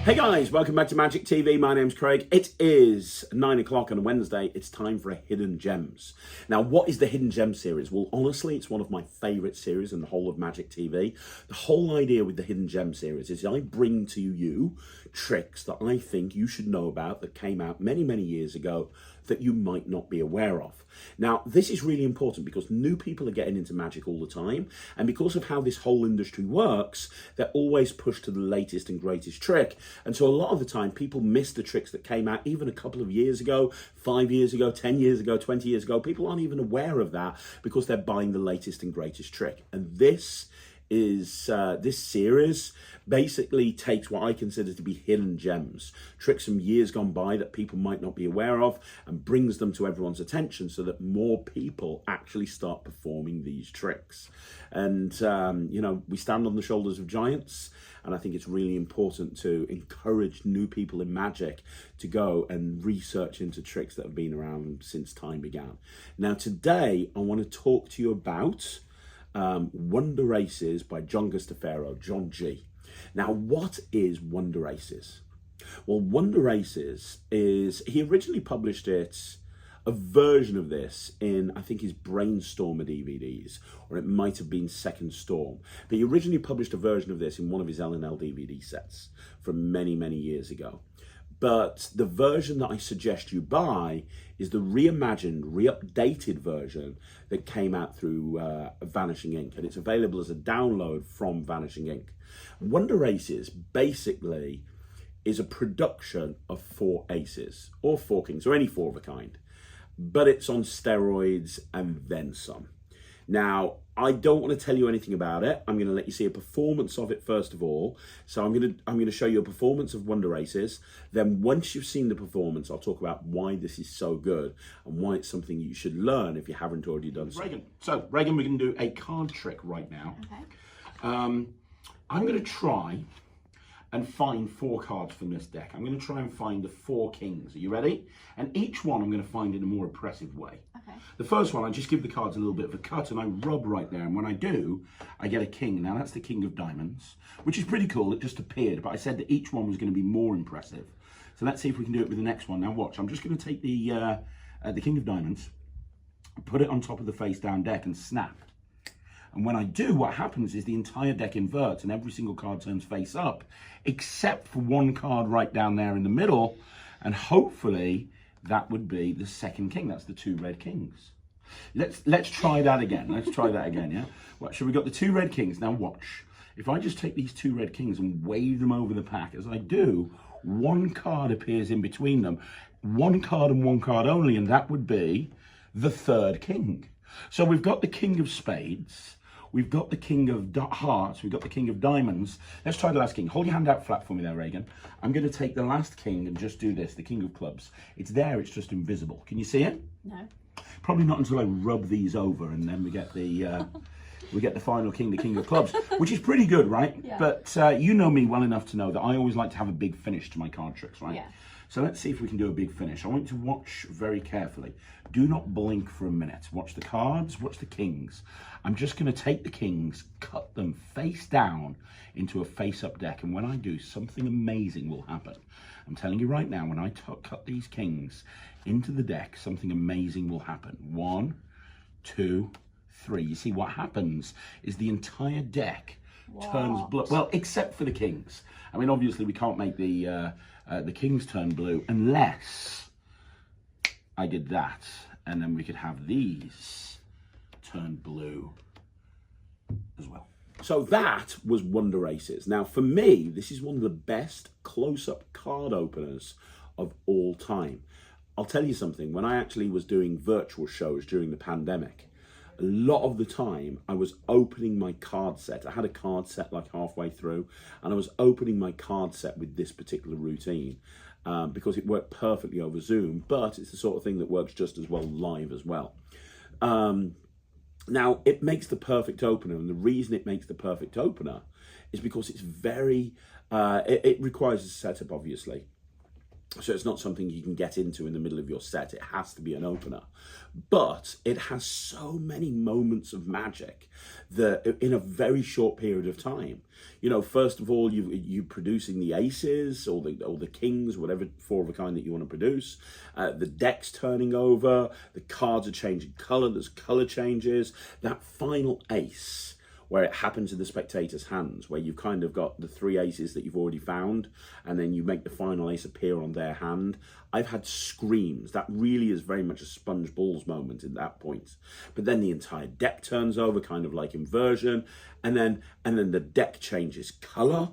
Hey guys, welcome back to Magic TV. My name's Craig. It is 9 o'clock on a Wednesday. It's time for a Hidden Gems. Now, what is the Hidden Gems series? Well, honestly, it's one of my favourite series in the whole of Magic TV. The whole idea with the Hidden Gems series is I bring to you tricks that I think you should know about that came out many, many years ago that you might not be aware of. Now, this is really important because new people are getting into Magic all the time, and because of how this whole industry works, they're always pushed to the latest and greatest trick. And so a lot of the time, people miss the tricks that came out even a couple of years ago, 5 years ago, 10 years ago, 20 years ago. People aren't even aware of that because they're buying the latest and greatest trick. And this series basically takes what I consider to be hidden gems, tricks from years gone by that people might not be aware of, and brings them to everyone's attention so that more people actually start performing these tricks. And you know, we stand on the shoulders of giants, and I think it's really important to encourage new people in Magic to go and research into tricks that have been around since time began. Now today I want to talk to you about Wonder Aces by John Guastaferro, John G. Now, what is Wonder Aces? Well, Wonder Aces is, he originally published a version of this in, I think, his Brainstormer DVDs, or it might have been Second Storm. But he originally published a version of this in one of his L&L DVD sets from many, many years ago. But the version that I suggest you buy is the reimagined, re-updated version that came out through Vanishing Ink, and it's available as a download from Vanishing Ink. Wonder Aces basically is a production of 4 aces, or 4 kings, or any 4 of a kind, but it's on steroids and then some. Now, I don't want to tell you anything about it. I'm going to let you see a performance of it first of all. So I'm going to show you a performance of Wonder Aces. Then once you've seen the performance, I'll talk about why this is so good and why it's something you should learn if you haven't already done so. Reagan, we're going to do a card trick right now. Okay. I'm going to try and find 4 cards from this deck. I'm going to try and find the 4 kings. Are you ready? And each one I'm going to find in a more impressive way. Okay. The first one, I just give the cards a little bit of a cut and I rub right there. And when I do, I get a king. Now that's the King of Diamonds, which is pretty cool. It just appeared, but I said that each one was going to be more impressive. So let's see if we can do it with the next one. Now watch, I'm just going to take the King of Diamonds, put it on top of the face down deck and snap. And when I do, what happens is the entire deck inverts and every single card turns face up, except for one card right down there in the middle. And hopefully that would be the second king. That's the 2 red kings. Let's try that again. Let's try that again, yeah? Well, so we've got the 2 red kings. Now watch. If I just take these 2 red kings and wave them over the pack, as I do, one card appears in between them. One card and one card only, and that would be the 3rd king. So we've got the King of Spades. We've got the King of Hearts, we've got the King of Diamonds. Let's try the last king. Hold your hand out flat for me there, Reagan. I'm going to take the last king and just do this, the King of Clubs. It's there, it's just invisible. Can you see it? No. Probably not until I rub these over and then we get the final king, the King of Clubs, which is pretty good, right? Yeah. But you know me well enough to know that I always like to have a big finish to my card tricks, right? Yeah. So let's see if we can do a big finish. I want you to watch very carefully. Do not blink for a minute. Watch the cards, watch the kings. I'm just going to take the kings, cut them face down into a face-up deck. And when I do, something amazing will happen. I'm telling you right now, when I cut these kings into the deck, something amazing will happen. 1, 2, 3. You see, what happens is the entire deck turns blue. Well, except for the kings. I mean, obviously, we can't make the kings turn blue unless I did that, and then we could have these turn blue as well. So that was Wonder Aces. Now for me, this is one of the best close-up card openers of all time. I'll tell you something, when I actually was doing virtual shows during the pandemic, a lot of the time I was opening my card set. I had a card set like halfway through, and I was opening my card set with this particular routine because it worked perfectly over Zoom, but it's the sort of thing that works just as well live as well. Now, it makes the perfect opener, and the reason it makes the perfect opener is because it's very, it requires a setup, obviously. So it's not something you can get into in the middle of your set. It has to be an opener. But it has so many moments of magic that in a very short period of time. You know, first of all, you producing the aces or the kings, whatever 4 of a kind that you want to produce. The deck's turning over. The cards are changing color. There's color changes. That final ace, where it happens in the spectator's hands, where you've kind of got the 3 aces that you've already found, and then you make the final ace appear on their hand. I've had screams. That really is very much a sponge balls moment at that point. But then the entire deck turns over, kind of like inversion, and then the deck changes color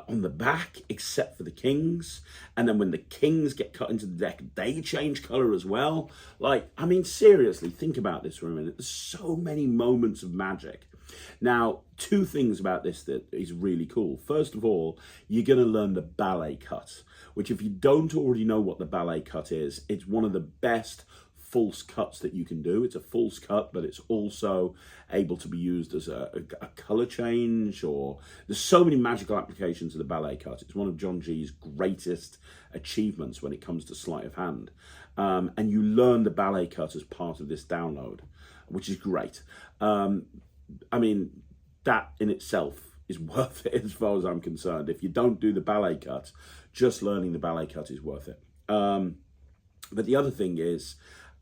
on the back, except for the kings. And then when the kings get cut into the deck, they change color as well. Like, I mean, seriously, think about this for a minute. There's so many moments of magic. Now, 2 things about this that is really cool. First of all, you're going to learn the ballet cut, which if you don't already know what the ballet cut is, it's one of the best false cuts that you can do. It's a false cut, but it's also able to be used as a color change, or there's so many magical applications of the ballet cut. It's one of John G's greatest achievements when it comes to sleight of hand. And you learn the ballet cut as part of this download, which is great. I mean, that in itself is worth it as far as I'm concerned. If you don't do the ballet cut, just learning the ballet cut is worth it. But the other thing is,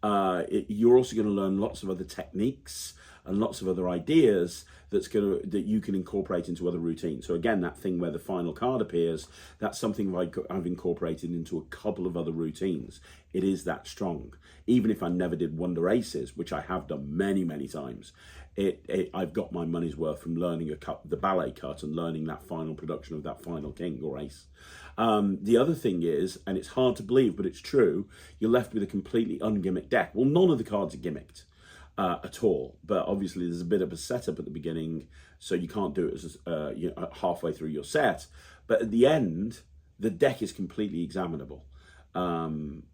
you're also going to learn lots of other techniques and lots of other ideas that you can incorporate into other routines. So again, that thing where the final card appears, that's something I've incorporated into a couple of other routines. It is that strong. Even if I never did Wonder Aces, which I have done many, many times, I've got my money's worth from learning the ballet cut and learning that final production of that final king or ace. The other thing is, and it's hard to believe, but it's true, you're left with a completely ungimmicked deck. Well, none of the cards are gimmicked at all, but obviously there's a bit of a setup at the beginning, so you can't do it as halfway through your set. But at the end, the deck is completely examinable, and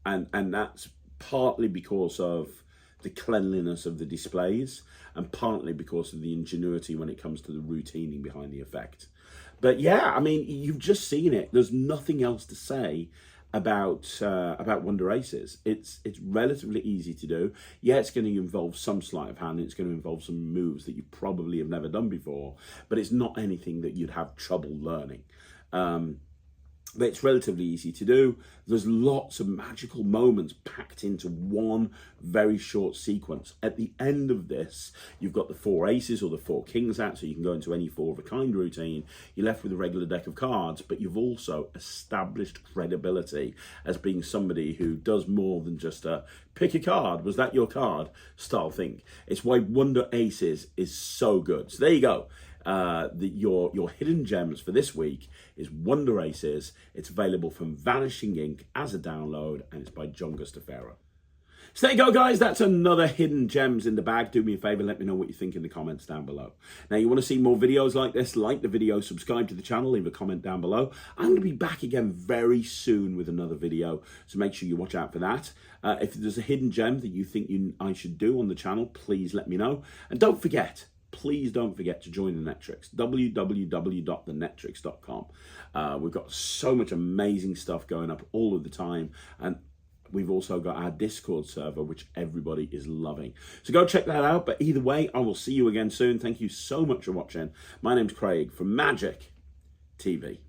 that's partly because of the cleanliness of the displays, and partly because of the ingenuity when it comes to the routining behind the effect. But yeah, I mean, you've just seen it. There's nothing else to say about Wonder Aces. It's relatively easy to do. Yeah, it's going to involve some sleight of hand. It's going to involve some moves that you probably have never done before, but it's not anything that you'd have trouble learning. But it's relatively easy to do. There's lots of magical moments packed into one very short sequence. At the end of this, you've got the 4 aces or the 4 kings out, so you can go into any 4 of a kind routine. You're left with a regular deck of cards, but you've also established credibility as being somebody who does more than just a pick a card, was that your card style thing. It's why Wonder Aces is so good. So there you go. Your hidden gems for this week is Wonder Aces. It's available from Vanishing Ink as a download, and it's by John Guastaferro. So there you go, guys. That's another hidden gems in the bag. Do me a favor, let me know what you think in the comments down below. Now, you want to see more videos like this, like the video, subscribe to the channel, leave a comment down below. I'm going to be back again very soon with another video, so make sure you watch out for that. If there's a hidden gem that you think I should do on the channel, please let me know. And don't forget, please don't forget to join the Netrix, www.thenetrix.com. We've got so much amazing stuff going up all of the time, and we've also got our Discord server, which everybody is loving. So go check that out. But either way, I will see you again soon. Thank you so much for watching. My name's Craig from Magic TV.